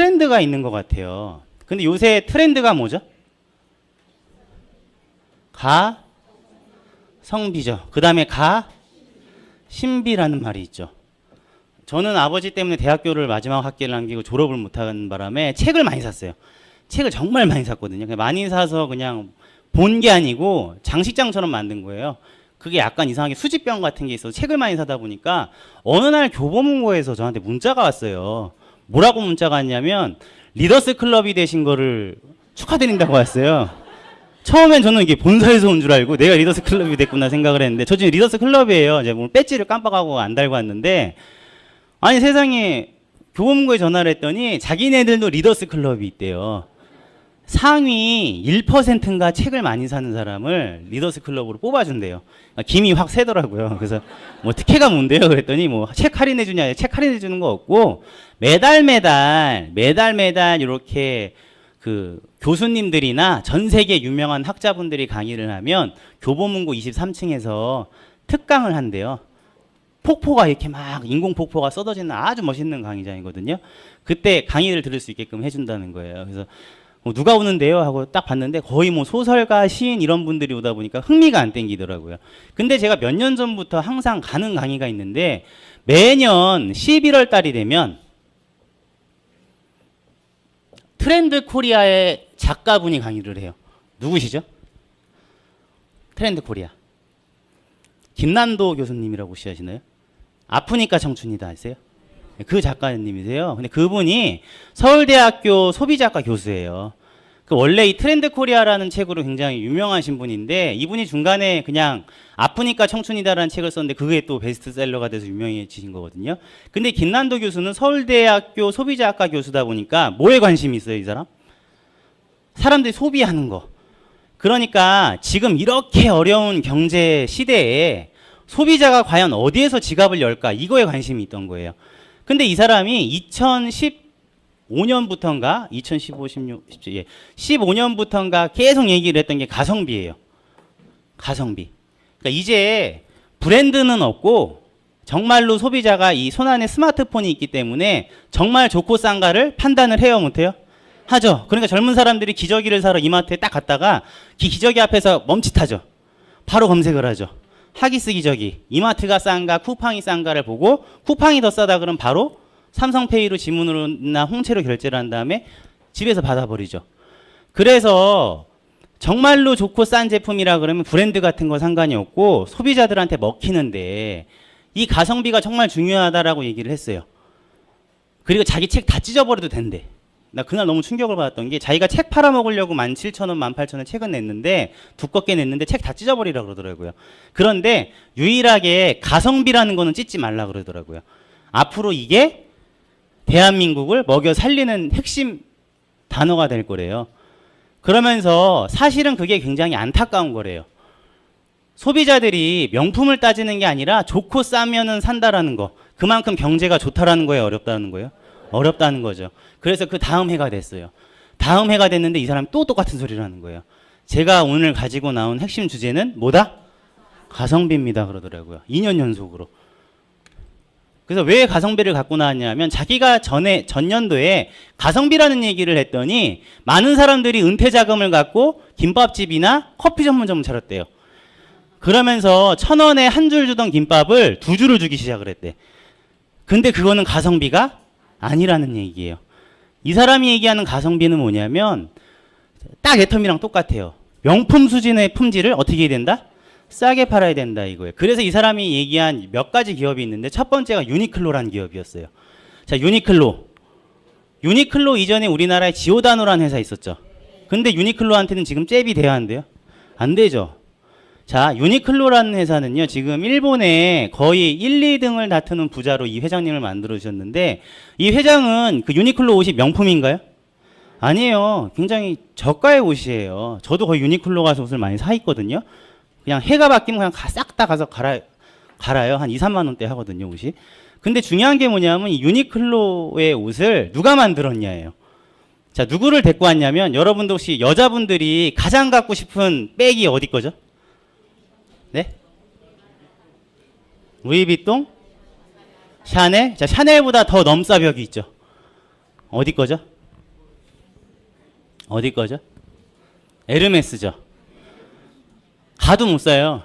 트렌드가 있는 것 같아요. 근데 요새 트렌드가 뭐죠? 가성비죠. 그 다음에 가신비라는 말이 있죠. 저는 아버지 때문에 대학교를 마지막 학기를 남기고 졸업을 못하는 바람에 책을 많이 샀어요. 책을 정말 많이 샀거든요. 많이 사서 그냥 본 게 아니고 장식장처럼 만든 거예요. 그게 약간 이상하게 수집병 같은 게 있어서 책을 많이 사다 보니까 어느 날 교보문고에서 저한테 문자가 왔어요. 뭐라고 문자가 왔냐면 리더스 클럽이 되신 거를 축하드린다고 왔어요. 처음엔 저는 이게 본사에서 온 줄 알고 내가 리더스 클럽이 됐구나 생각을 했는데 저 지금 리더스 클럽이에요. 제가 오늘 배지를 깜빡하고 안 달고 왔는데 아니 세상에 교보문고에 전화를 했더니 자기네들도 리더스 클럽이 있대요. 상위 1%인가 책을 많이 사는 사람을 리더스 클럽으로 뽑아준대요. 김이 확 새더라고요. 그래서 뭐 특혜가 뭔데요? 그랬더니 뭐 책 할인해 주냐? 책 할인해 주는 거 없고 매달 이렇게 그 교수님들이나 전 세계 유명한 학자분들이 강의를 하면 교보문고 23층에서 특강을 한대요. 폭포가 이렇게 막 인공 폭포가 쏟아지는 아주 멋있는 강의장이거든요. 그때 강의를 들을 수 있게끔 해준다는 거예요. 그래서 누가 오는데요? 하고 딱 봤는데 거의 뭐 소설가, 시인 이런 분들이 오다 보니까 흥미가 안 땡기더라고요. 근데 제가 몇 년 전부터 항상 가는 강의가 있는데 매년 11월 달이 되면 트렌드 코리아의 작가분이 강의를 해요. 누구시죠? 트렌드 코리아. 김난도 교수님이라고 혹시 아시나요? 아프니까 청춘이다 아세요? 그 작가님이세요. 근데 그분이 서울대학교 소비자과 교수예요. 그 원래 이 트렌드 코리아라는 책으로 굉장히 유명하신 분인데 이분이 중간에 그냥 아프니까 청춘이다라는 책을 썼는데 그게 또 베스트셀러가 돼서 유명해지신 거거든요. 근데 김난도 교수는 서울대학교 소비자학과 교수다 보니까 뭐에 관심이 있어요, 이 사람? 사람들이 소비하는 거. 그러니까 지금 이렇게 어려운 경제 시대에 소비자가 과연 어디에서 지갑을 열까? 이거에 관심이 있던 거예요. 근데 이 사람이 2015년부터인가 2015, 16, 17, 예. 15년부터인가 계속 얘기를 했던 게 가성비예요. 가성비. 그러니까 이제 브랜드는 없고 정말로 소비자가 이 손안에 스마트폰이 있기 때문에 정말 좋고 싼가를 판단을 해요, 못해요? 하죠. 그러니까 젊은 사람들이 기저귀를 사러 이마트에 딱 갔다가 기저귀 앞에서 멈칫하죠. 바로 검색을 하죠. 하기스 기저귀, 이마트가 싼가, 쿠팡이 싼가를 보고 쿠팡이 더 싸다 그러면 바로 삼성페이로 지문으로나 홍채로 결제를 한 다음에 집에서 받아버리죠. 그래서 정말로 좋고 싼 제품이라 그러면 브랜드 같은 거 상관이 없고 소비자들한테 먹히는데 이 가성비가 정말 중요하다라고 얘기를 했어요. 그리고 자기 책 다 찢어버려도 된대. 나 그날 너무 충격을 받았던 게 자기가 책 팔아먹으려고 17,000원, 18,000원 책은 냈는데 두껍게 냈는데 책 다 찢어버리라 그러더라고요. 그런데 유일하게 가성비라는 거는 찢지 말라 그러더라고요. 앞으로 이게 대한민국을 먹여 살리는 핵심 단어가 될 거래요. 그러면서 사실은 그게 굉장히 안타까운 거래요. 소비자들이 명품을 따지는 게 아니라 좋고 싸면은 산다라는 거. 그만큼 경제가 좋다라는 거예요, 어렵다는 거예요? 어렵다는 거죠. 그래서 그 다음 해가 됐어요. 다음 해가 됐는데 이 사람이 또 똑같은 소리를 하는 거예요. 제가 오늘 가지고 나온 핵심 주제는 뭐다? 가성비입니다 그러더라고요. 2년 연속으로. 그래서 왜 가성비를 갖고 나왔냐면 자기가 전년도에 가성비라는 얘기를 했더니 많은 사람들이 은퇴 자금을 갖고 김밥집이나 커피 전문점을 차렸대요. 그러면서 1,000원에 한 줄 주던 김밥을 2줄을 주기 시작을 했대. 근데 그거는 가성비가 아니라는 얘기예요. 이 사람이 얘기하는 가성비는 뭐냐면 딱 애텀이랑 똑같아요. 명품 수준의 품질을 어떻게 해야 된다? 싸게 팔아야 된다 이거예요. 그래서 이 사람이 얘기한 몇 가지 기업이 있는데 첫 번째가 유니클로라는 기업이었어요. 자, 유니클로 이전에 우리나라에 지오다노라는 회사 있었죠. 근데 유니클로한테는 지금 잽이 돼야 한대요? 안 되죠. 자, 유니클로라는 회사는요, 지금 일본에 거의 1, 2등을 다투는 부자로 이 회장님을 만들어주셨는데, 이 회장은 그 유니클로 옷이 명품인가요? 아니에요. 굉장히 저가의 옷이에요. 저도 거의 유니클로 가서 옷을 많이 사 입거든요. 그냥 해가 바뀌면 그냥 싹 다 가서 갈아요. 한 2, 3만 원대 하거든요, 옷이. 근데 중요한 게 뭐냐면 이 유니클로의 옷을 누가 만들었냐예요. 자, 누구를 데리고 왔냐면 여러분도 혹시 여자분들이 가장 갖고 싶은 백이 어디 거죠? 네? 루이비통? 샤넬? 자, 샤넬보다 더 넘사벽이 있죠. 어디 거죠? 어디 거죠? 에르메스죠. 가도 못 사요.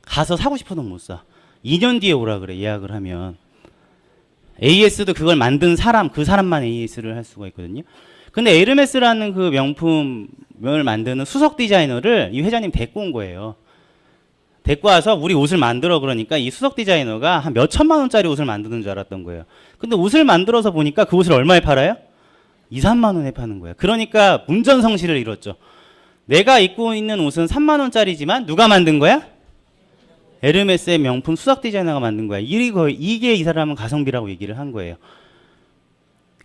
가서 사고 싶어도 못 사. 2년 뒤에 오라 그래, 예약을 하면. AS도 그걸 만든 사람, 그 사람만 AS를 할 수가 있거든요. 근데 에르메스라는 그 명품을 만드는 수석 디자이너를 이 회장님 데리고 온 거예요. 데리고 와서 우리 옷을 만들어 그러니까 이 수석 디자이너가 한 몇 천만 원짜리 옷을 만드는 줄 알았던 거예요. 근데 옷을 만들어서 보니까 그 옷을 얼마에 팔아요? 2, 3만 원에 파는 거예요. 그러니까 문전성시를 이뤘죠. 내가 입고 있는 옷은 3만 원짜리지만 누가 만든 거야? 에르메스의 명품 수석 디자이너가 만든 거야. 이게 이 사람은 가성비라고 얘기를 한 거예요.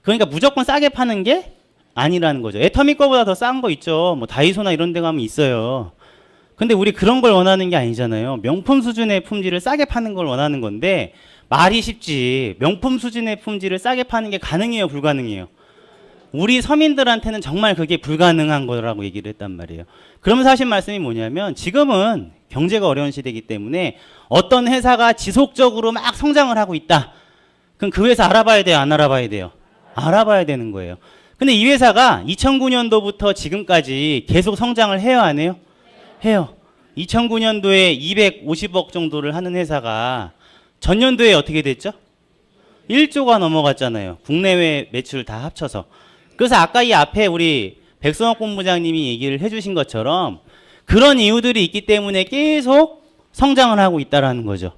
그러니까 무조건 싸게 파는 게 아니라는 거죠. 애터미 거보다 더 싼 거 있죠. 뭐 다이소나 이런 데 가면 있어요. 근데 우리 그런 걸 원하는 게 아니잖아요. 명품 수준의 품질을 싸게 파는 걸 원하는 건데 말이 쉽지. 명품 수준의 품질을 싸게 파는 게 가능해요, 불가능해요? 우리 서민들한테는 정말 그게 불가능한 거라고 얘기를 했단 말이에요. 그러면서 하신 말씀이 뭐냐면 지금은 경제가 어려운 시대이기 때문에 어떤 회사가 지속적으로 막 성장을 하고 있다. 그럼 그 회사 알아봐야 돼요, 안 알아봐야 돼요? 알아봐야 되는 거예요. 근데 이 회사가 2009년도부터 지금까지 계속 성장을 해요, 안 해요? 해요. 2009년도에 250억 정도를 하는 회사가 전년도에 어떻게 됐죠? 1조가 넘어갔잖아요. 국내외 매출 다 합쳐서. 그래서 아까 이 앞에 우리 백성혁 본부장님이 얘기를 해주신 것처럼 그런 이유들이 있기 때문에 계속 성장을 하고 있다라는 거죠.